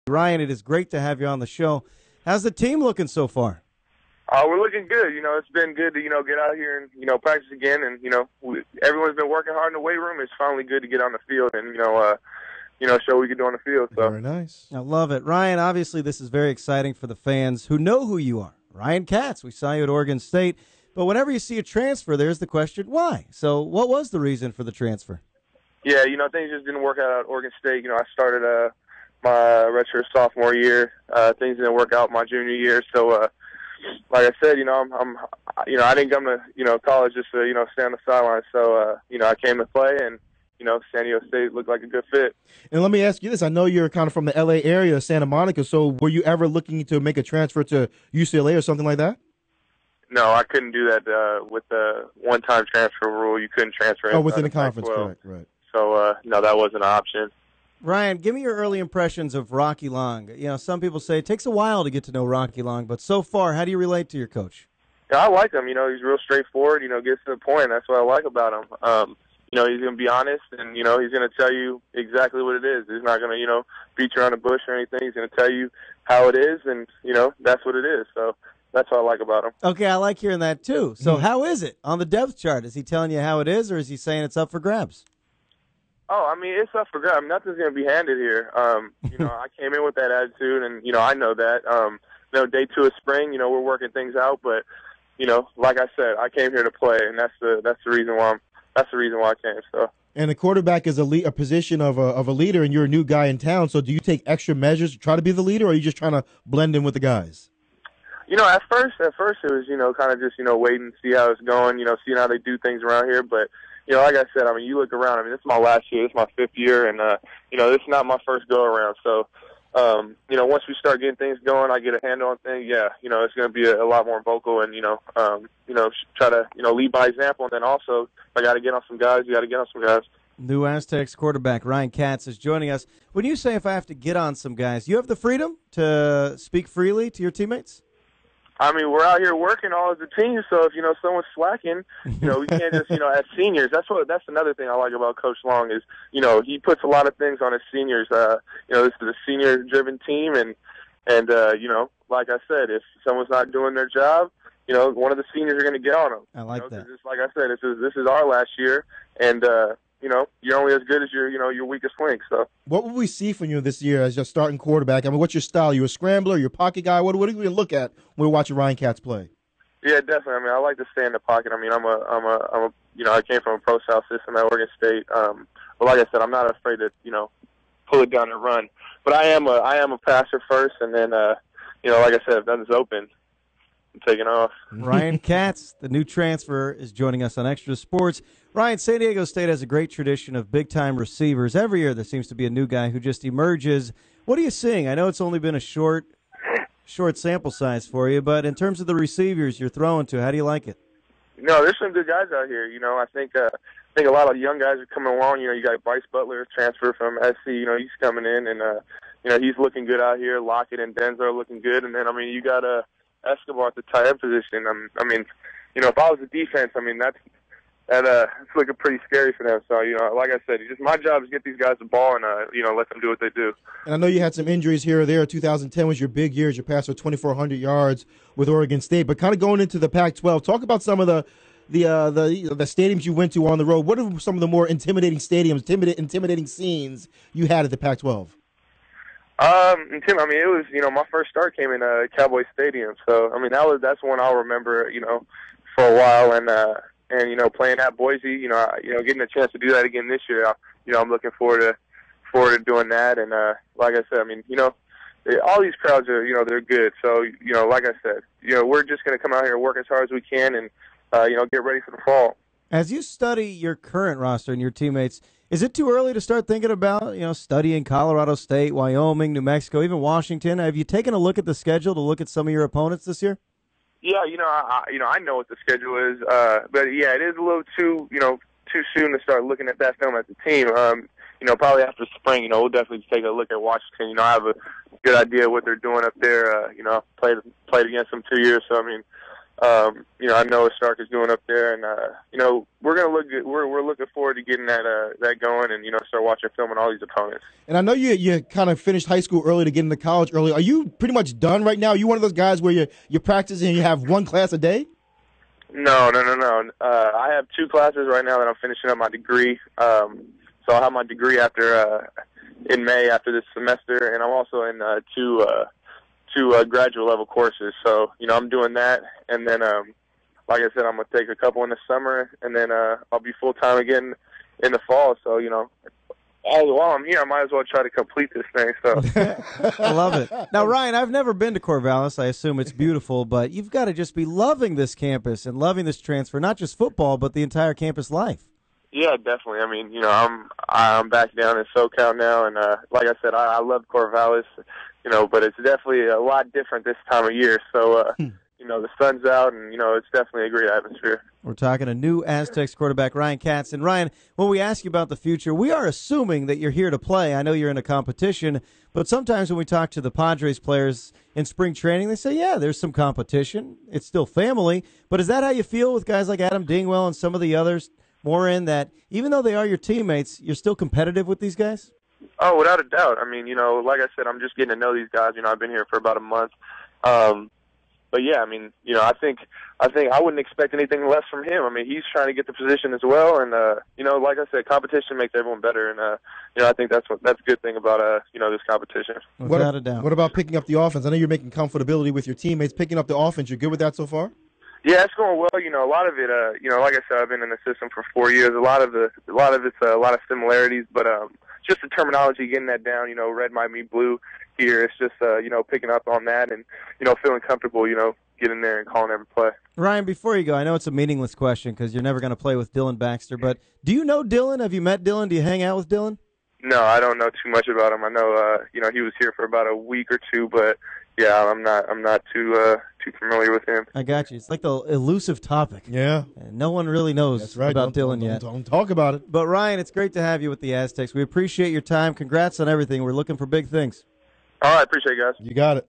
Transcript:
Ryan, it is great to have you on the show. How's the team looking so far? We're looking good. It's been good to, get out here and, practice again. And, everyone's been working hard in the weight room. It's finally good to get on the field and, show what we can do on the field. So. Very nice. I love it. Ryan, obviously this is very exciting for the fans who know who you are. Ryan Katz, we saw you at Oregon State. But whenever you see a transfer, there's the question, why? So what was the reason for the transfer? Yeah, things just didn't work out at Oregon State. I started my redshirt sophomore year. Things didn't work out my junior year. So, like I said, I didn't come to, college just to, stay on the sidelines. So, I came to play, and, San Diego State looked like a good fit. And let me ask you this. I know you're kind of from the L.A. area, Santa Monica. So were you ever looking to make a transfer to UCLA or something like that? No, I couldn't do that with the one-time transfer rule. You couldn't transfer. Oh, within the conference, correct, right. So, no, that wasn't an option. Ryan, give me your early impressions of Rocky Long. Some people say it takes a while to get to know Rocky Long, but so far, how do you relate to your coach? Yeah, I like him. He's real straightforward, gets to the point. That's what I like about him. He's going to be honest, and, he's going to tell you exactly what it is. He's not going to, beat you around the bush or anything. He's going to tell you how it is, and, that's what it is. So that's what I like about him. Okay, I like hearing that, too. So how is it on the depth chart? Is he telling you how it is, or is he saying it's up for grabs? Oh, it's up for grabs. Nothing's going to be handed here. I came in with that attitude, and, I know that. Day 2 of spring, we're working things out, but, like I said, I came here to play, and that's the reason why I came. So. And the quarterback is a position of a leader, and you're a new guy in town. So do you take extra measures to try to be the leader, or are you just trying to blend in with the guys? At first it was, kind of just, waiting to see how it's going, seeing how they do things around here. But, like I said, you look around, this is my last year, this is my 5th year, and, this is not my first go-around. So, once we start getting things going, I get a handle on things, it's going to be a lot more vocal and, try to, lead by example. And then also, if I got to get on some guys, you got to get on some guys. New Aztecs quarterback Ryan Katz is joining us. When you say if I have to get on some guys, you have the freedom to speak freely to your teammates? We're out here working all as a team, so if, someone's slacking, we can't just, as seniors, that's another thing I like about Coach Long is, he puts a lot of things on his seniors. This is a senior-driven team, and like I said, if someone's not doing their job, one of the seniors are going to get on them. I like that. Just like I said, this is our last year, and, you're only as good as your weakest link. So, what will we see from you this year as your starting quarterback? What's your style? You a scrambler? You a pocket guy? What do we look at when we're watching Ryan Katz play? Yeah, definitely. I like to stay in the pocket. I came from a pro style system at Oregon State. But like I said, I'm not afraid to pull it down and run. But I am a passer first, and then like I said, if nothing's open, I'm taking off. Ryan Katz, the new transfer, is joining us on Extra Sports. Ryan, San Diego State has a great tradition of big-time receivers. Every year there seems to be a new guy who just emerges. What are you seeing? I know it's only been a short sample size for you, but in terms of the receivers you're throwing to, how do you like it? There's some good guys out here. I think a lot of young guys are coming along. You got Bryce Butler, transfer from SC. He's coming in, and he's looking good out here. Lockett and Denzel are looking good, and then you got Escobar at the tight end position. If I was a defense, it's looking pretty scary for them. So, like I said, my job is get these guys the ball and, let them do what they do. And I know you had some injuries here or there. 2010 was your big year as you passed for 2,400 yards with Oregon State. But kind of going into the Pac-12, talk about some of the stadiums you went to on the road. What are some of the more intimidating stadiums, intimidating scenes you had at the Pac-12? Tim, it was, my first start came in Cowboy Stadium. So, that's one I'll remember, for a while. And playing at Boise, getting a chance to do that again this year, I'm looking forward to doing that. And, like I said, all these crowds are, they're good. So, like I said, we're just going to come out here and work as hard as we can and, get ready for the fall. As you study your current roster and your teammates, is it too early to start thinking about, studying Colorado State, Wyoming, New Mexico, even Washington? Have you taken a look at the schedule to look at some of your opponents this year? Yeah, I know what the schedule is, but yeah, it is a little too soon to start looking at that film as a team. Probably after spring, we'll definitely take a look at Washington. I have a good idea what they're doing up there. Played against them 2 years, so you know, I know what Stark is doing up there, and you know, we're gonna look good. We're looking forward to getting that going, and you know, start watching film on all these opponents. And I know you kind of finished high school early to get into college early. Are you pretty much done right now? Are you one of those guys where you're practicing and you have one class a day? No. I have 2 classes right now that I'm finishing up my degree. So I'll have my degree after in May after this semester, and I'm also in two graduate level courses. So you know, I'm doing that, and then like I said, I'm gonna take a couple in the summer, and then I'll be full time again in the fall. So you know, while I'm here, I might as well try to complete this thing. So I love it. Now, Ryan, I've never been to Corvallis. I assume it's beautiful, but you've got to just be loving this campus and loving this transfer, not just football, but the entire campus life. yeah, definitely. I mean, you know, I'm back down in SoCal now, and like I said, I love Corvallis, you know, but it's definitely a lot different this time of year. So you know, the sun's out, and you know, it's definitely a great atmosphere. We're talking to new Aztecs quarterback Ryan Katz. And Ryan, when we ask you about the future, we are assuming that you're here to play. I know you're in a competition, but sometimes when we talk to the Padres players in spring training, they say, yeah, there's some competition. It's still family. But is that how you feel with guys like Adam Dingwell and some of the others, Morin, that even though they are your teammates, you're still competitive with these guys? Oh, without a doubt. I mean, you know, like I said, I'm just getting to know these guys. You know, I've been here for about a month. But yeah, I mean, you know, I think I wouldn't expect anything less from him. I mean, he's trying to get the position as well, and you know, like I said, competition makes everyone better, and you know, I think that's a good thing about you know, this competition. Without a doubt. What about picking up the offense? I know you're making comfortability with your teammates. Picking up the offense, you're good with that so far? Yeah, it's going well. You know, a lot of it. You know, like I said, I've been in the system for 4 years. A lot of it's a lot of similarities, but just the terminology, getting that down. You know, red might mean blue. Here, it's just you know, picking up on that and you know, feeling comfortable. You know, getting there and calling every play. Ryan, before you go, I know it's a meaningless question because you're never going to play with Dylan Baxter, but do you know Dylan? Have you met Dylan? Do you hang out with Dylan? No, I don't know too much about him. I know you know, he was here for about a week or two, but yeah, I'm not too familiar with him. I got you. It's like the elusive topic. Yeah. And no one really knows That's right. about Dylan yet. Don't talk about it. But Ryan, it's great to have you with the Aztecs. We appreciate your time. Congrats on everything. We're looking for big things. All right, appreciate it, guys. You got it.